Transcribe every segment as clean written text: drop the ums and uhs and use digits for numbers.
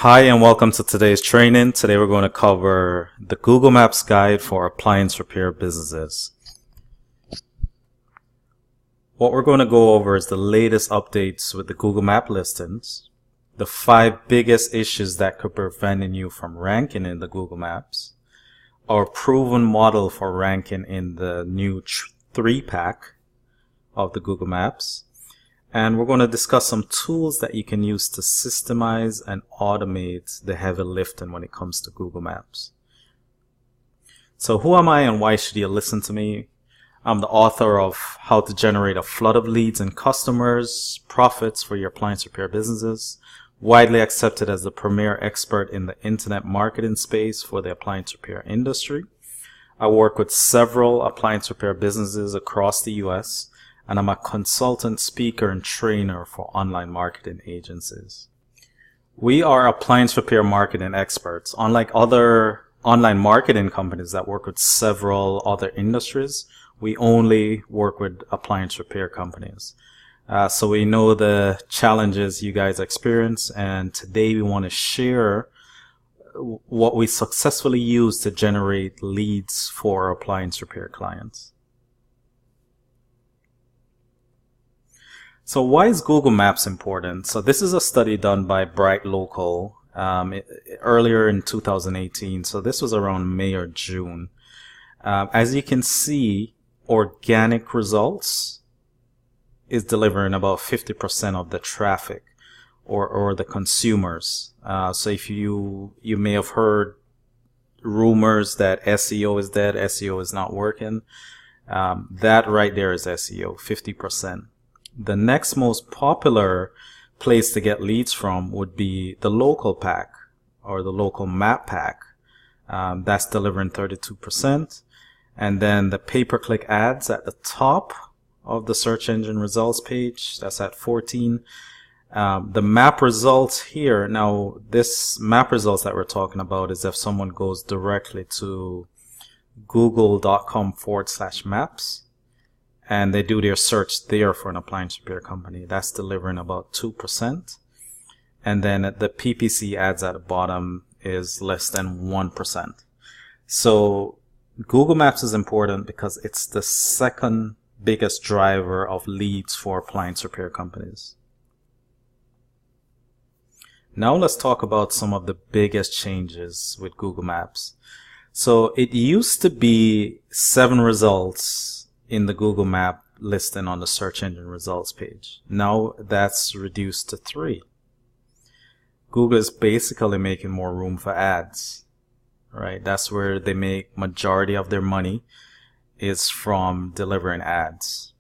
Hi and welcome to today's training. Today we're going to cover the Google Maps guide for appliance repair businesses. What we're going to go over is the latest updates with the Google Map listings, the 5 biggest issues that could prevent you from ranking in the Google Maps, our proven model for ranking in the new 3-pack of the Google Maps, and we're going to discuss some tools that you can use to systemize and automate the heavy lifting when it comes to Google Maps. So who am I and why should you listen to me? I'm the author of How to Generate a Flood of Leads and Customers, Profits for Your Appliance Repair Businesses, widely accepted as the premier expert in the internet marketing space for the appliance repair industry. I work with several appliance repair businesses across the US, and I'm a consultant, speaker, and trainer for online marketing agencies. We are appliance repair marketing experts. Unlike other online marketing companies that work with several other industries, we only work with appliance repair companies. So we know the challenges you guys experience, and today we want to share what we successfully use to generate leads for our appliance repair clients. So why is Google Maps important? So this is a study done by Bright Local earlier in 2018. So this was around May or June. As you can see, organic results is delivering about 50% of the traffic or the consumers. So if you may have heard rumors that SEO is dead, SEO is not working. That right there is SEO, 50%. The next most popular place to get leads from would be the local pack or the local map pack. That's delivering 32%. And then the pay-per-click ads at the top of the search engine results page, that's at 14. The map results here, now this map results that we're talking about is if someone goes directly to google.com/maps. and they do their search there for an appliance repair company. That's delivering about 2%. And then the PPC ads at the bottom is less than 1%. So Google Maps is important because it's the second biggest driver of leads for appliance repair companies. Now let's talk about some of the biggest changes with Google Maps. So it used to be 7 results in the Google Map listing on the search engine results page. Now that's reduced to 3. Google is basically making more room for ads, right? That's where they make majority of their money is from delivering ads.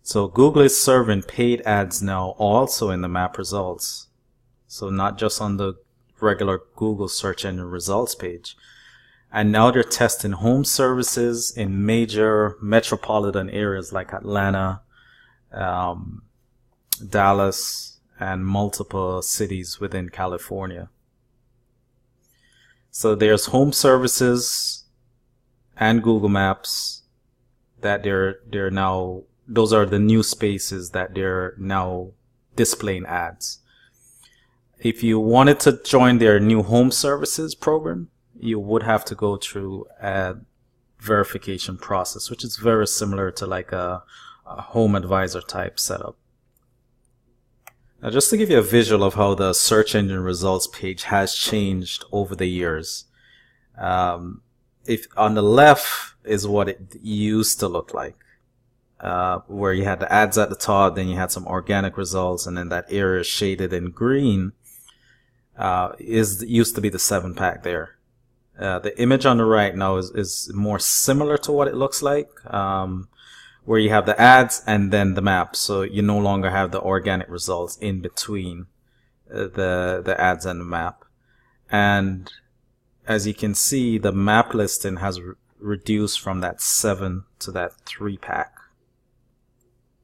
So Google is serving paid ads now also in the map results. So not just on the regular Google search engine results page. And now they're testing home services in major metropolitan areas like Atlanta, Dallas, and multiple cities within California. So there's home services and Google Maps that they're now, those are the new spaces that they're now displaying ads. If you wanted to join their new home services program, you would have to go through a verification process, which is very similar to like a home advisor type setup. Now, just to give you a visual of how the search engine results page has changed over the years. If on the left is what it used to look like, where you had the ads at the top, then you had some organic results, and then that area shaded in green used to be the 7-pack there. The image on the right now is more similar to what it looks like, where you have the ads and then the map. So you no longer have the organic results in between the ads and the map. And as you can see, the map listing has reduced from that 7 to that 3-pack,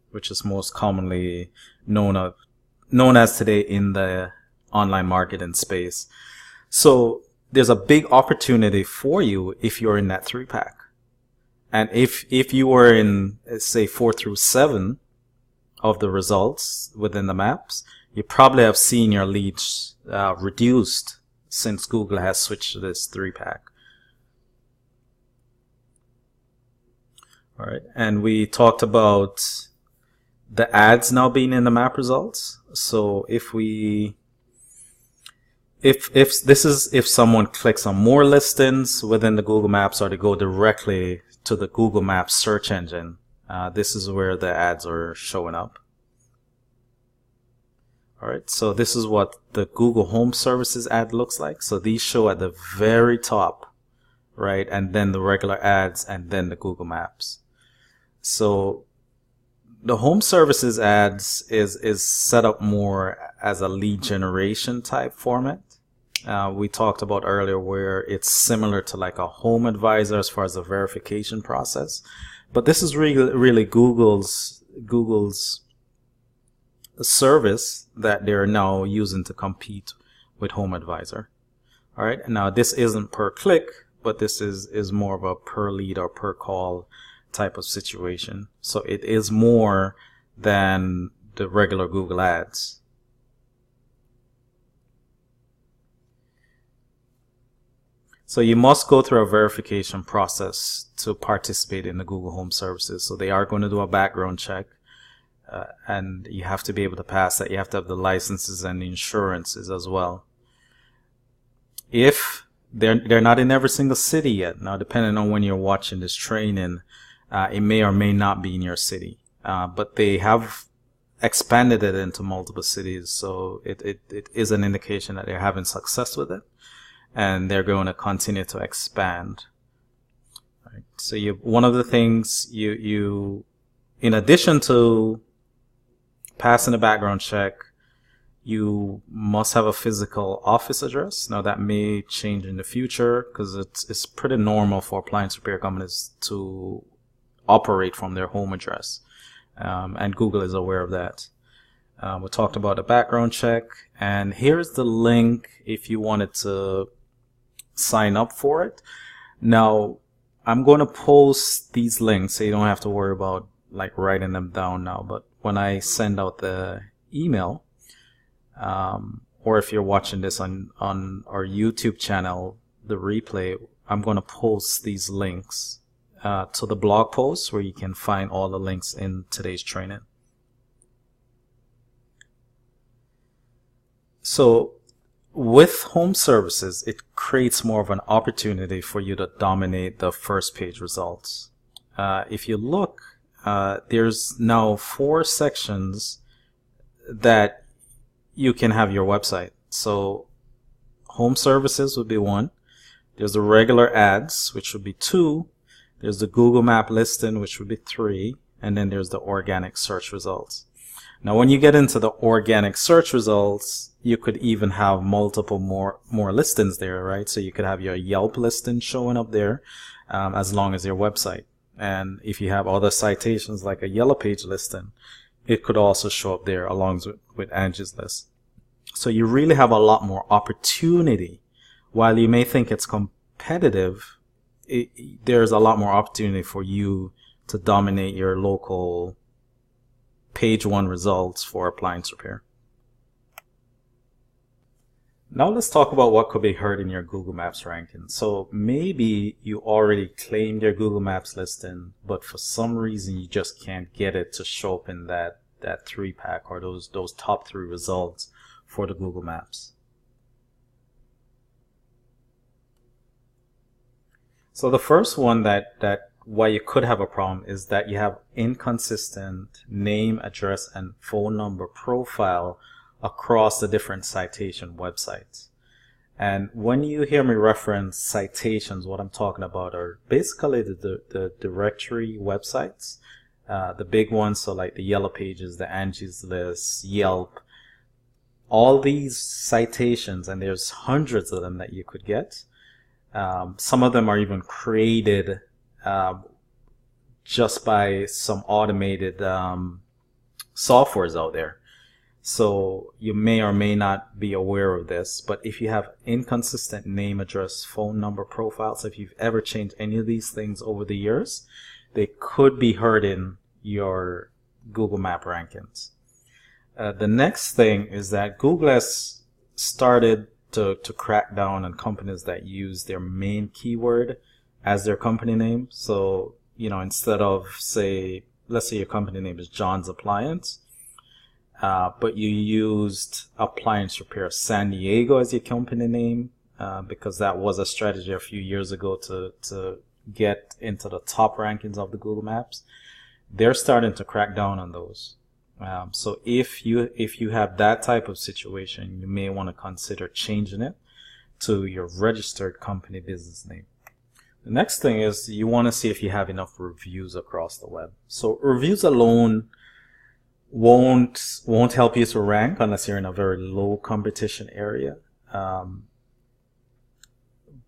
which is most commonly known as today in the online marketing space. So there's a big opportunity for you if you're in that 3-pack. And if you were in, say, 4 through 7 of the results within the maps, you probably have seen your leads reduced since Google has switched to this 3-pack. All right, and we talked about the ads now being in the map results. So if someone clicks on more listings within the Google Maps, or to go directly to the Google Maps search engine, this is where the ads are showing up. All right, so this is what the Google Home Services ad looks like. So these show at the very top, right? And then the regular ads, and then the Google Maps. So the Home Services ads is set up more as a lead generation type format. We talked about earlier where it's similar to like a home advisor as far as the verification process. But this is really Google's service that they're now using to compete with Home Advisor. All right, now this isn't per click, but this is more of a per lead or per call type of situation. So it is more than the regular Google ads. So you must go through a verification process to participate in the Google Home Services. So they are going to do a background check, and you have to be able to pass that. You have to have the licenses and the insurances as well. If they're not in every single city yet. Now, depending on when you're watching this training, it may or may not be in your city, but they have expanded it into multiple cities, so it is an indication that they're having success with it, and they're going to continue to expand. Right. So one of the things you in addition to passing a background check, you must have a physical office address. Now that may change in the future, because it's pretty normal for appliance repair companies to operate from their home address, and Google is aware of that. We talked about a background check, and here's the link if you wanted to sign up for it. Now I'm going to post these links so you don't have to worry about like writing them down now, but when I send out the email, or if you're watching this on our YouTube channel, the replay, I'm going to post these links to the blog post where you can find all the links in today's training. So with home services, it creates more of an opportunity for you to dominate the first page results. If you look, there's now 4 sections that you can have your website. So home services would be 1. There's the regular ads, which would be 2. There's the Google Map listing, which would be 3. And then there's the organic search results. Now, when you get into the organic search results, you could even have multiple more listings there, right? So you could have your Yelp listing showing up there, as long as your website. And if you have other citations like a Yellow Page listing, it could also show up there along with Angie's list. So you really have a lot more opportunity. While you may think it's competitive, there's a lot more opportunity for you to dominate your local page 1 results for appliance repair. Now let's talk about what could be heard in your Google Maps ranking. So maybe you already claimed your Google Maps listing, but for some reason you just can't get it to show up in that 3-pack or those top 3 results for the Google Maps. So the first one that why you could have a problem is that you have inconsistent name, address, and phone number profile across the different citation websites. And when you hear me reference citations, what I'm talking about are basically the directory websites, the big ones, so like the Yellow Pages, the Angie's List, Yelp, all these citations, and there's hundreds of them that you could get. Some of them are even created just by some automated softwares out there. So you may or may not be aware of this, but if you have inconsistent name, address, phone number profiles, if you've ever changed any of these things over the years, they could be hurting your Google Map rankings. The next thing is that Google has started to crack down on companies that use their main keyword as their company name. So, instead of let's say your company name is John's Appliance, but you used Appliance Repair San Diego as your company name, because that was a strategy a few years ago to get into the top rankings of the Google Maps. They're starting to crack down on those. So if you have that type of situation, you may want to consider changing it to your registered company business name. The next thing is you want to see if you have enough reviews across the web. So reviews alone won't help you to rank unless you're in a very low competition area.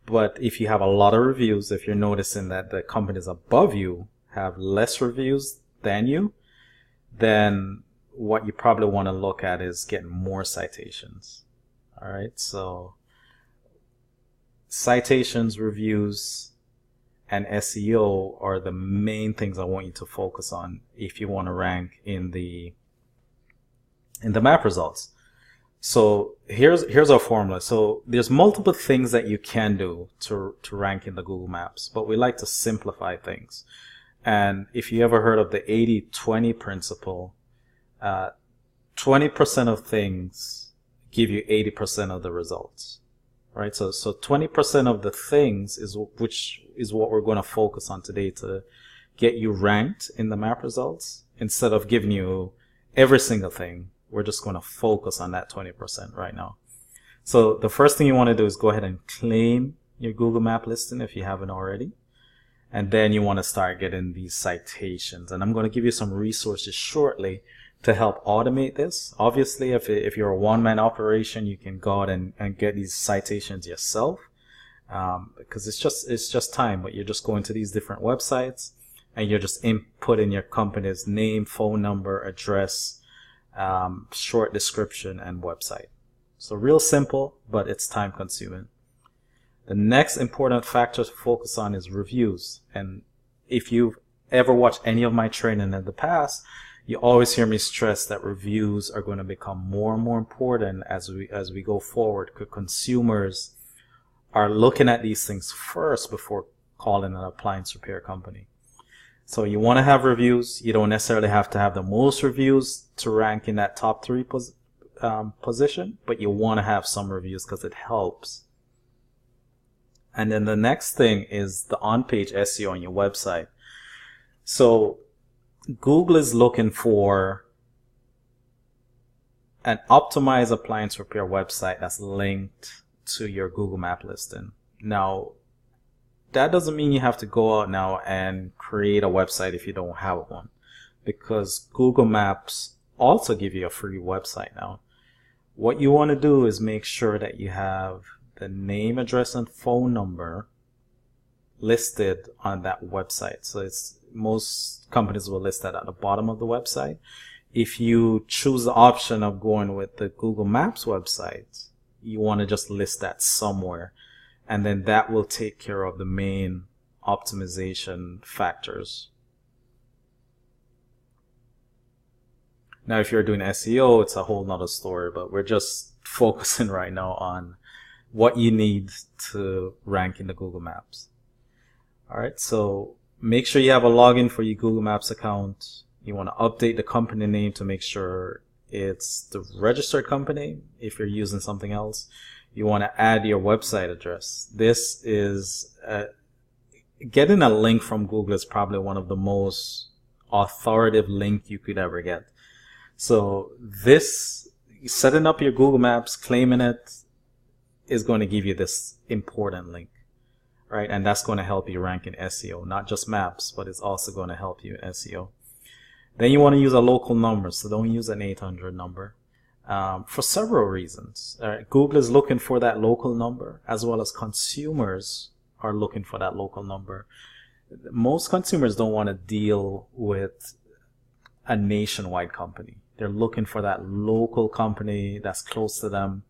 But if you have a lot of reviews, if you're noticing that the companies above you have less reviews than you, then what you probably want to look at is getting more citations. All right, so citations, reviews, and SEO are the main things I want you to focus on if you want to rank in the map results. So here's our formula. So there's multiple things that you can do to rank in the Google Maps, but we like to simplify things. And if you ever heard of the 80-20 principle, 20% of things give you 80% of the results, right? So 20% of the things is what we're going to focus on today to get you ranked in the map results. Instead of giving you every single thing, we're just going to focus on that 20% right now. So the first thing you want to do is go ahead and claim your Google Map listing if you haven't already. And then you want to start getting these citations. And I'm going to give you some resources shortly to help automate this. Obviously, if you're a one-man operation, you can go out and get these citations yourself, because it's just time. But you're just going to these different websites and you're just inputting your company's name, phone number, address, short description, and website. So real simple, but it's time consuming. The next important factor to focus on is reviews. And if you've ever watched any of my training in the past, you always hear me stress that reviews are going to become more and more important as we go forward, because consumers are looking at these things first before calling an appliance repair company. So you want to have reviews. You don't necessarily have to have the most reviews to rank in that top 3 position, but you want to have some reviews because it helps. And then the next thing is the on-page SEO on your website. So Google is looking for an optimized appliance repair website that's linked to your Google Map listing. Now, that doesn't mean you have to go out now and create a website if you don't have one, because Google Maps also give you a free website now. What you want to do is make sure that you have the name, address, and phone number listed on that website. So most companies will list that at the bottom of the website. If you choose the option of going with the Google Maps website, you want to just list that somewhere, and then that will take care of the main optimization factors. Now, if you're doing SEO, it's a whole nother story, but we're just focusing right now on what you need to rank in the Google Maps. All right, so make sure you have a login for your Google Maps account. You want to update the company name to make sure it's the registered company. If you're using something else, you want to add your website address. This is getting a link from Google is probably one of the most authoritative links you could ever get. So this, setting up your Google Maps, claiming it, is going to give you this important link, right? And that's going to help you rank in SEO, not just maps, but it's also going to help you in SEO. Then you want to use a local number, so don't use an 800 number for several reasons. Google is looking for that local number, as well as consumers are looking for that local number. Most consumers don't want to deal with a nationwide company. They're looking for that local company that's close to them.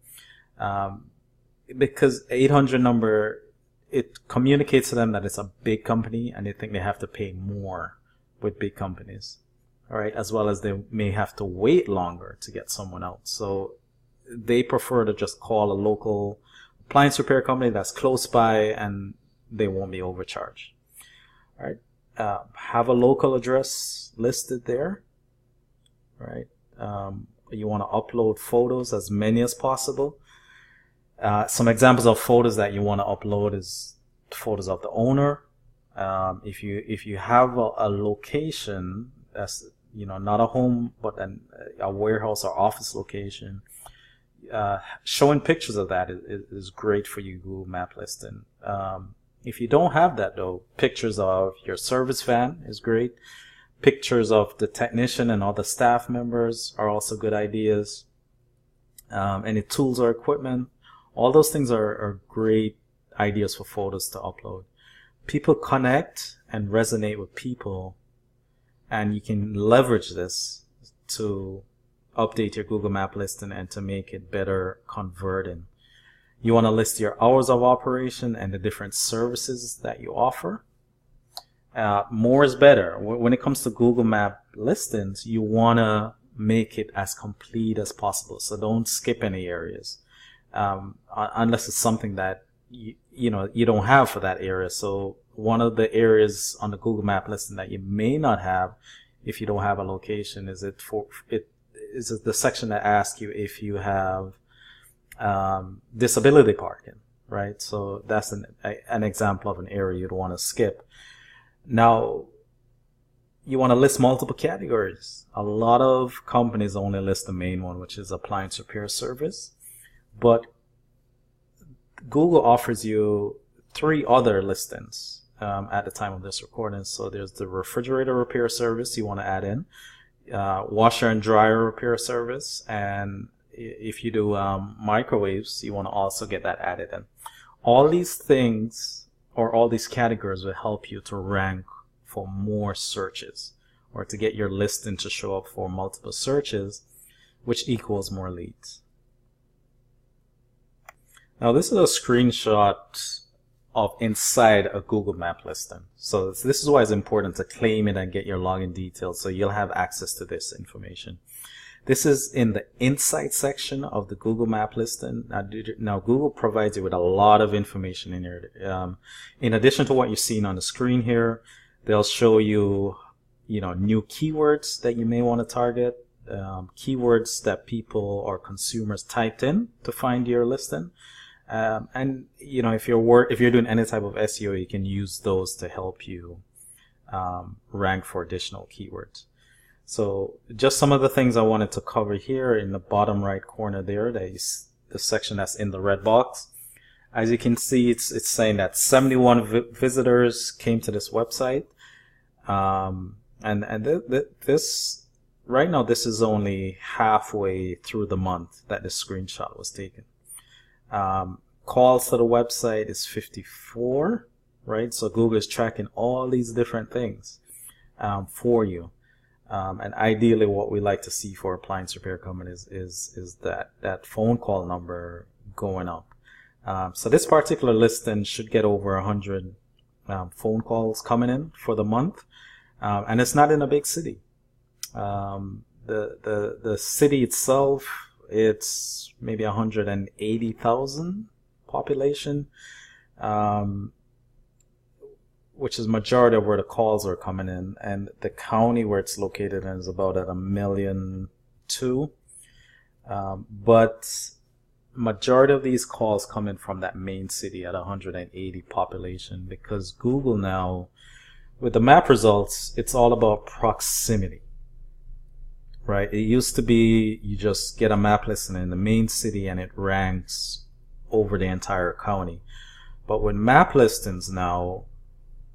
Because 800 number, it communicates to them that it's a big company and they think they have to pay more with big companies. all right, as well as they may have to wait longer to get someone out. So they prefer to just call a local appliance repair company that's close by, and they won't be overcharged. All right, have a local address listed there. Right, you want to upload photos, as many as possible. Some examples of photos that you want to upload is photos of the owner. If you have a location that's, you know, not a home but a warehouse or office location, showing pictures of that is great for your Google Map listing. If you don't have that though, pictures of your service van is great. Pictures of the technician and other staff members are also good ideas. Any tools or equipment, all those things are great ideas for photos to upload. People connect and resonate with people, and you can leverage this to update your Google Map listing and to make it better converting. You want to list your hours of operation and the different services that you offer. More is better. When it comes to Google Map listings, you want to make it as complete as possible. So don't skip any areas, unless it's something that you don't have for that area. So one of the areas on the Google Map listing that you may not have if you don't have a location is it the section that asks you if you have disability parking, right? So that's an example of an area you'd want to skip. Now, you want to list multiple categories. A lot of companies only list the main one, which is appliance repair service, but Google offers you 3 other listings at the time of this recording. So there's the refrigerator repair service you want to add in, washer and dryer repair service, and if you do microwaves, you want to also get that added in. All these things, or all these categories, will help you to rank for more searches, or to get your listing to show up for multiple searches, which equals more leads. Now this is a screenshot of inside a Google Map listing. So this is why it's important to claim it and get your login details, so you'll have access to this information. This is in the Insight section of the Google Map listing. Now Google provides you with a lot of information in here. In addition to what you're seeing on the screen here, they'll show you, new keywords that you may want to target, keywords that people or consumers typed in to find your listing. And if you're doing any type of SEO, you can use those to help you rank for additional keywords. So just some of the things I wanted to cover here in the bottom right corner there, that is the section that's in the red box. As you can see, it's saying that 71 visitors came to this website, this right now, this is only halfway through the month that this screenshot was taken. Calls to the website is 54, right? So Google is tracking all these different things for you. And ideally, what we like to see for appliance repair companies is that phone call number going up. So this particular listing should get over 100 phone calls coming in for the month, and it's not in a big city. The city itself, it's maybe 180,000 population, which is majority of where the calls are coming in, and the county where it's located in is about at 1,200,000. But majority of these calls come in from that main city at 180 population, because Google now, with the map results, it's all about proximity, right? It used to be you just get a map listing in the main city and it ranks over the entire county. But with map listings now,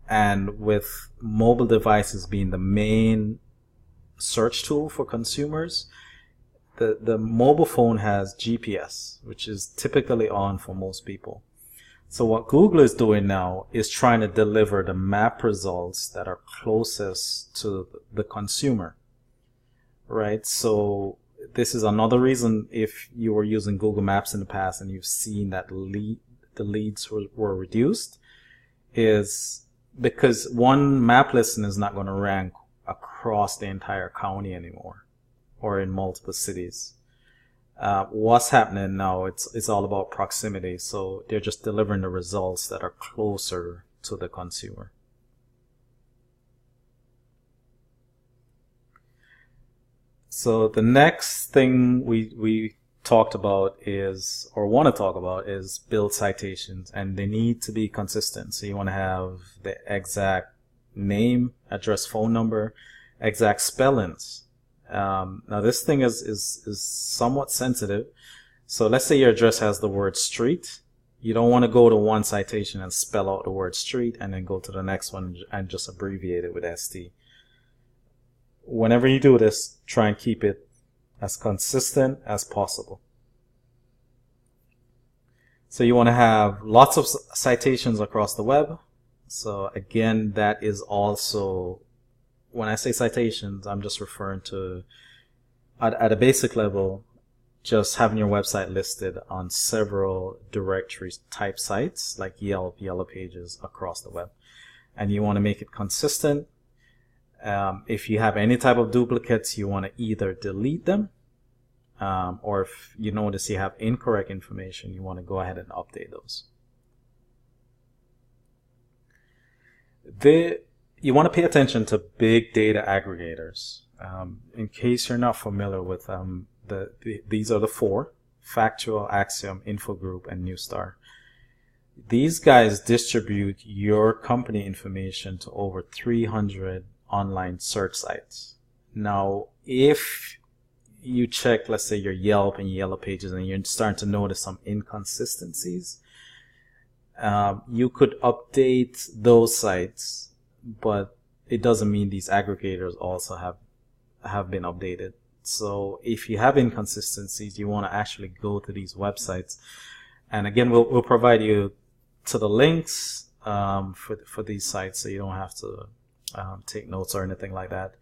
and with mobile devices being the main search tool for consumers, the mobile phone has GPS, which is typically on for most people. So what Google is doing now is trying to deliver the map results that are closest to the consumer, right? So this is another reason, if you were using Google Maps in the past and you've seen that the leads were reduced, is because one map listing is not going to rank across the entire county anymore or in multiple cities. What's happening now, it's all about proximity. So they're just delivering the results that are closer to the consumer. So the next thing we talked about is, or want to talk about, is build citations, and they need to be consistent. So you want to have the exact name, address, phone number, exact spellings. Now this thing is somewhat sensitive. So let's say your address has the word street. You don't want to go to one citation and spell out the word street and then go to the next one and just abbreviate it with ST. Whenever you do this, try and keep it as consistent as possible. So you want to have lots of citations across the web. So again, that is also, when I say citations, I'm just referring to, at a basic level, just having your website listed on several directory type sites like Yelp, Yellow Pages across the web. And you want to make it consistent. If you have any type of duplicates, you want to either delete them, or if you notice you have incorrect information, you want to go ahead and update those. You want to pay attention to big data aggregators. In case you're not familiar with them, these are the four: Factual, Axiom, Infogroup, and Newstar. These guys distribute your company information to over 300 online search sites. Now, if you check, let's say, your Yelp and Yellow Pages, and you're starting to notice some inconsistencies, you could update those sites, but it doesn't mean these aggregators also have been updated. So if you have inconsistencies, you want to actually go to these websites, and again, we'll provide you to the links for these sites, so you don't have to take notes or anything like that.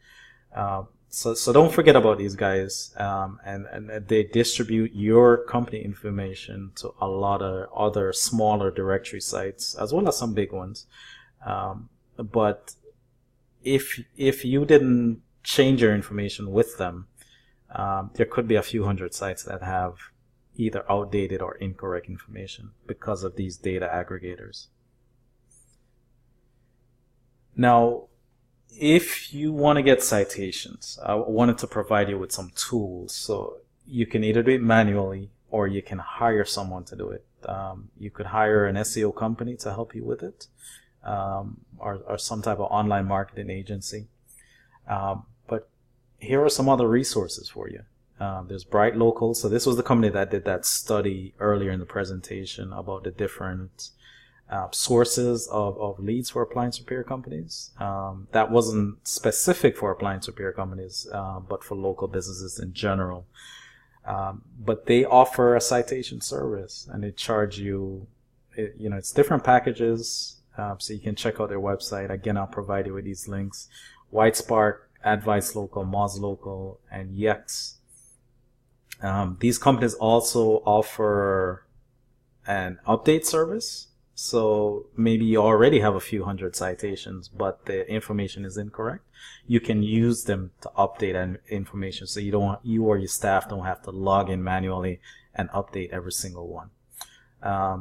So don't forget about these guys, and they distribute your company information to a lot of other smaller directory sites as well as some big ones. But if you didn't change your information with them, there could be a few hundred sites that have either outdated or incorrect information because of these data aggregators. Now, if you want to get citations, I wanted to provide you with some tools. So you can either do it manually or you can hire someone to do it. You could hire an SEO company to help you with it, or some type of online marketing agency. But here are some other resources for you. There's Bright Local. So this was the company that did that study earlier in the presentation about the different sources of leads for appliance repair companies. That wasn't specific for appliance repair companies, but for local businesses in general. But they offer a citation service, and they charge you, it's different packages. So you can check out their website. Again, I'll provide you with these links: WhiteSpark, Advice Local, Moz Local, and Yex. These companies also offer an update service. So maybe you already have a few hundred citations, but the information is incorrect. You can use them to update information, so you or your staff don't have to log in manually and update every single one.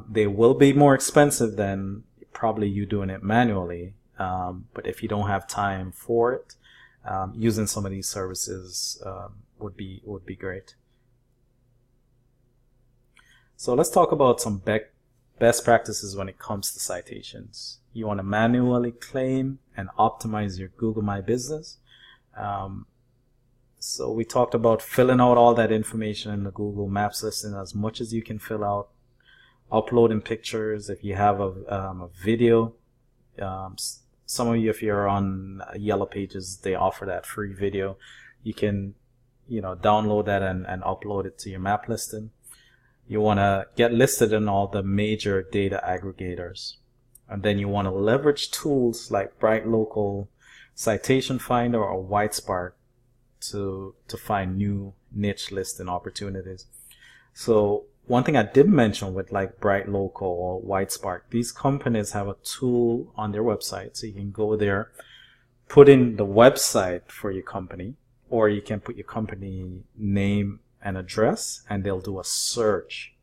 They will be more expensive than probably you doing it manually, but if you don't have time for it, using some of these services would be great. So let's talk about some best practices when it comes to citations. You want to manually claim and optimize your Google My Business. So we talked about filling out all that information in the Google Maps listing as much as you can fill out, uploading pictures. If you have a video, some of you, if you're on Yellow Pages, they offer that free video. You can download that and upload it to your map listing. You want to get listed in all the major data aggregators. And then you want to leverage tools like Bright Local, Citation Finder, or WhiteSpark to find new niche listing opportunities. So one thing I did mention with like Bright Local or WhiteSpark, these companies have a tool on their website. So you can go there, put in the website for your company, or you can put your company name and address, and they'll do a search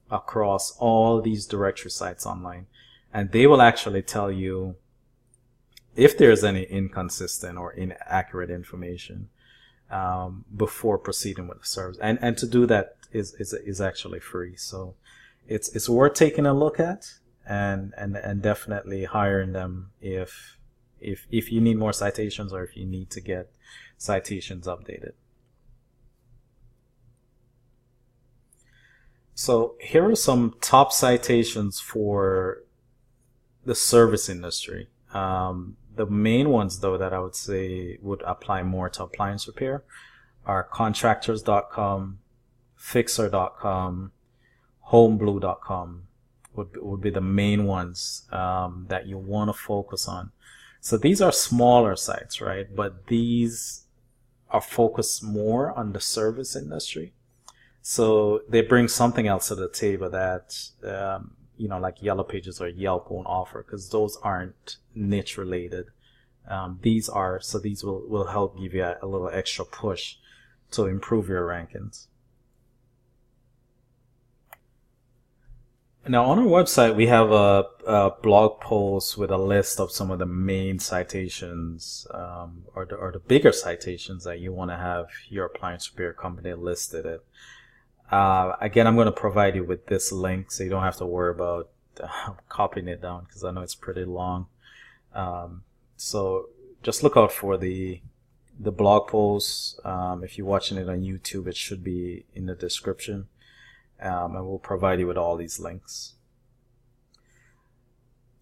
across all these directory sites online, and they will actually tell you if there's any inconsistent or inaccurate information before proceeding with the service. And to do that is actually free. So it's worth taking a look at, and definitely hiring them if you need more citations, or if you need to get citations updated. So here are some top citations for the service industry. The main ones, though, that I would say would apply more to appliance repair are contractors.com, fixer.com, homeblue.com would be the main ones that you want to focus on. So these are smaller sites, right? But these are focused more on the service industry. So they bring something else to the table that like Yellow Pages or Yelp won't offer, because those aren't niche related. These will help give you a little extra push to improve your rankings. Now on our website, we have a blog post with a list of some of the main citations, or the bigger citations that you want to have your appliance repair company listed at. Again, I'm going to provide you with this link, so you don't have to worry about copying it down, because I know it's pretty long. So just look out for the blog post. If you're watching it on YouTube, it should be in the description, and we'll provide you with all these links.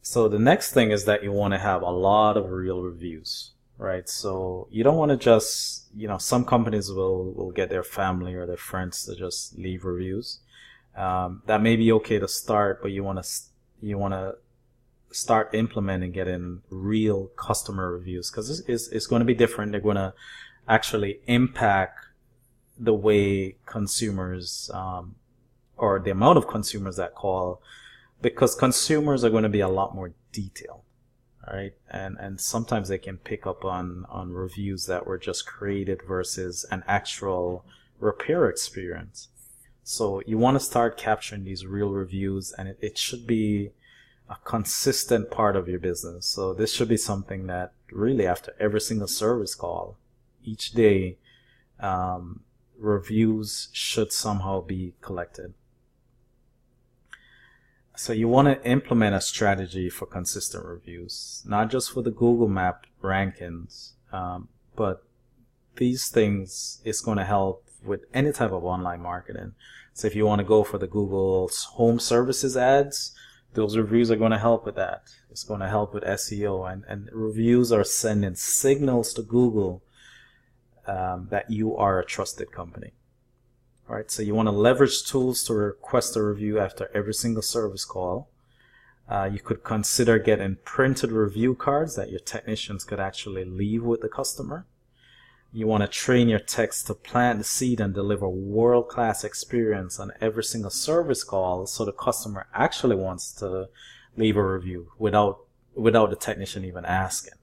So the next thing is that you want to have a lot of real reviews, right? So you don't want to just, some companies will get their family or their friends to just leave reviews. That may be okay to start, but you want to start implementing getting real customer reviews, because it's going to be different. They're going to actually impact the way consumers, or the amount of consumers that call, because consumers are going to be a lot more detailed. Right, and sometimes they can pick up on reviews that were just created versus an actual repair experience. So you want to start capturing these real reviews, and it should be a consistent part of your business. So this should be something that really, after every single service call, each day, reviews should somehow be collected. So you want to implement a strategy for consistent reviews, not just for the Google Map rankings, but these things is going to help with any type of online marketing. So if you want to go for the Google's home services ads, those reviews are going to help with that. It's going to help with SEO, and reviews are sending signals to Google that you are a trusted company. All right, so you want to leverage tools to request a review after every single service call. You could consider getting printed review cards that your technicians could actually leave with the customer. You want to train your techs to plant the seed and deliver world-class experience on every single service call, so the customer actually wants to leave a review without the technician even asking.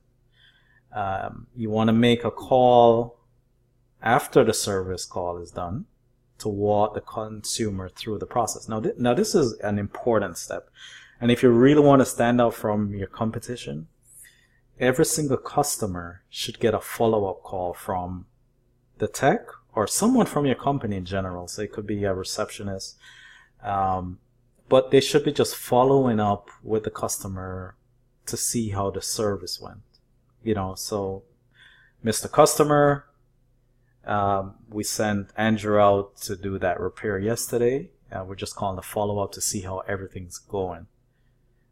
You want to make a call after the service call is done to walk the consumer through the process. Now this is an important step, and if you really want to stand out from your competition, every single customer should get a follow-up call from the tech or someone from your company in general. So it could be a receptionist, but they should be just following up with the customer to see how the service went. So Mr. Customer, we sent Andrew out to do that repair yesterday. We're just calling the follow-up to see how everything's going.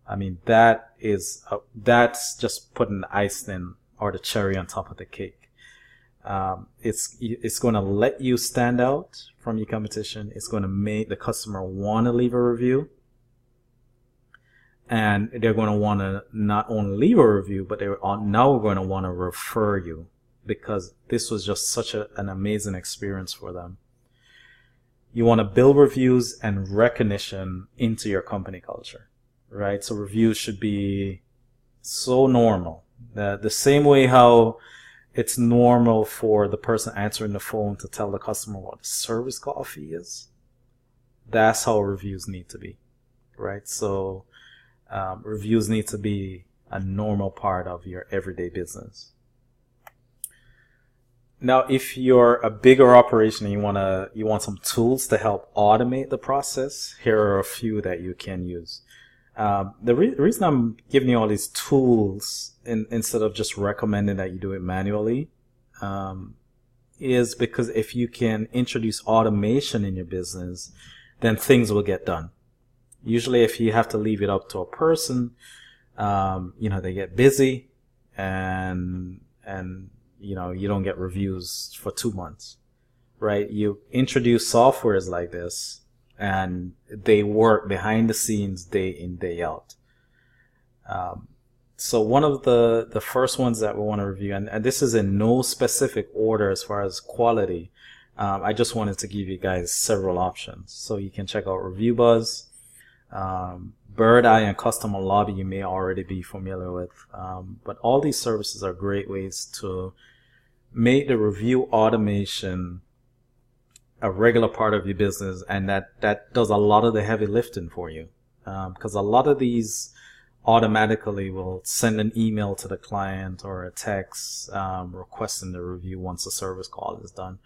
I mean, that's just putting the icing or the cherry on top of the cake. It's going to let you stand out from your competition. It's going to make the customer want to leave a review, and they're going to want to not only leave a review, but they're now going to want to refer you, because this was just such an amazing experience for them. You want to build reviews and recognition into your company culture, right? So reviews should be so normal The same way how it's normal for the person answering the phone to tell the customer what the service call fee is, that's how reviews need to be, right? So reviews need to be a normal part of your everyday business. Now, if you're a bigger operation and you want some tools to help automate the process, here are a few that you can use. The reason I'm giving you all these tools instead of just recommending that you do it manually is because if you can introduce automation in your business, then things will get done. Usually if you have to leave it up to a person, they get busy and you don't get reviews for 2 months, right? You introduce softwares like this and they work behind the scenes day in, day out. So one of the first ones that we want to review, and this is in no specific order as far as quality, I just wanted to give you guys several options. So you can check out ReviewBuzz, Bird Eye, and Customer Lobby you may already be familiar with. But all these services are great ways to make the review automation a regular part of your business, and that does a lot of the heavy lifting for you. Because a lot of these automatically will send an email to the client or a text requesting the review once the service call is done.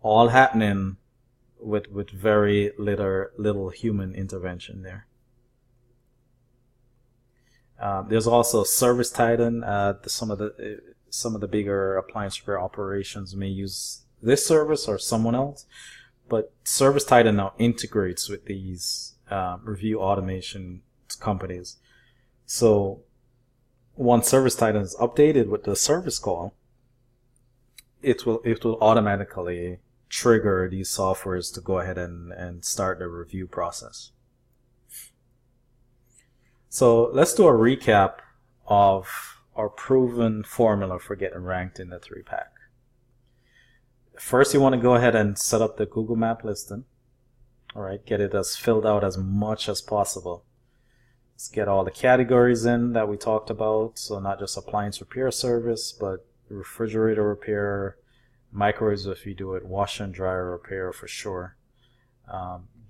All happening with very little human intervention there. There's also CiTATIONS. Some of the bigger appliance repair operations may use this service or someone else, but CiTATIONS now integrates with these review automation companies. So once CiTATIONS is updated with the service call, it will automatically trigger these softwares to go ahead and start the review process. So let's do a recap of our proven formula for getting ranked in the 3-pack. First, you want to go ahead and set up the Google Map listing. All right, get it as filled out as much as possible. Let's get all the categories in that we talked about. So not just appliance repair service, but refrigerator repair, microwaves if you do it, washer and dryer repair for sure.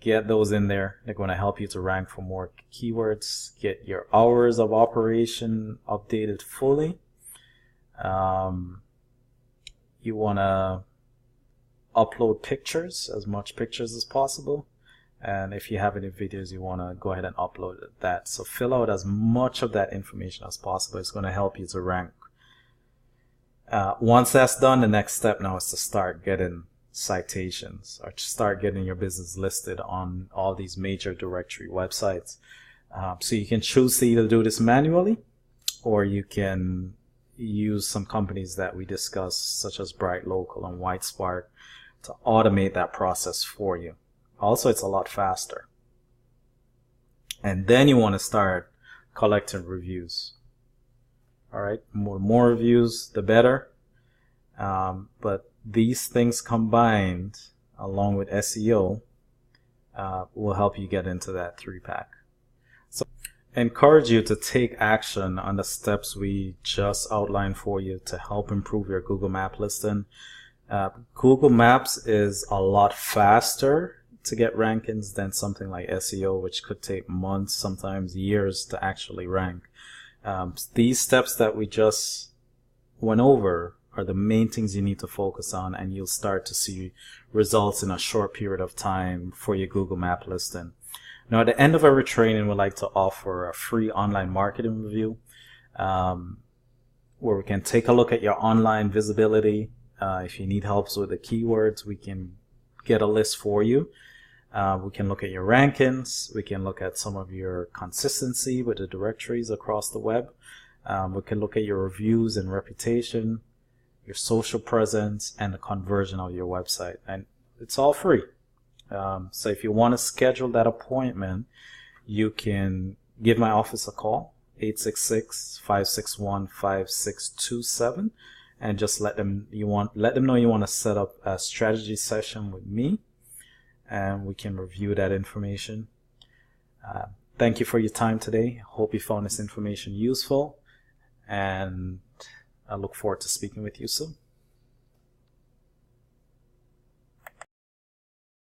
Get those in there. They're going to help you to rank for more keywords. Get your hours of operation updated fully. You want to upload pictures, as much pictures as possible. And if you have any videos, you want to go ahead and upload that. So fill out as much of that information as possible. It's going to help you to rank. Once that's done, the next step now is to start getting citations, or to start getting your business listed on all these major directory websites. So you can choose to either do this manually, or you can use some companies that we discussed, such as Bright Local and White Spark, to automate that process for you. Also, it's a lot faster. And then you want to start collecting reviews. All right, more reviews, the better. But these things combined, along with SEO, will help you get into that 3-pack. So, I encourage you to take action on the steps we just outlined for you to help improve your Google Map listing. Google Maps is a lot faster to get rankings than something like SEO, which could take months, sometimes years to actually rank. These steps that we just went over are the main things you need to focus on, and you'll start to see results in a short period of time for your Google Map listing. Now, at the end of every training, we'd like to offer a free online marketing review where we can take a look at your online visibility. If you need help with the keywords, we can get a list for you. We can look at your rankings. We can look at some of your consistency with the directories across the web. We can look at your reviews and reputation, your social presence, and the conversion of your website. And it's all free. So if you want to schedule that appointment, you can give my office a call, 866-561-5627, and just let them know you want to set up a strategy session with me, and we can review that information. Thank you for your time today. Hope you found this information useful, and I look forward to speaking with you soon.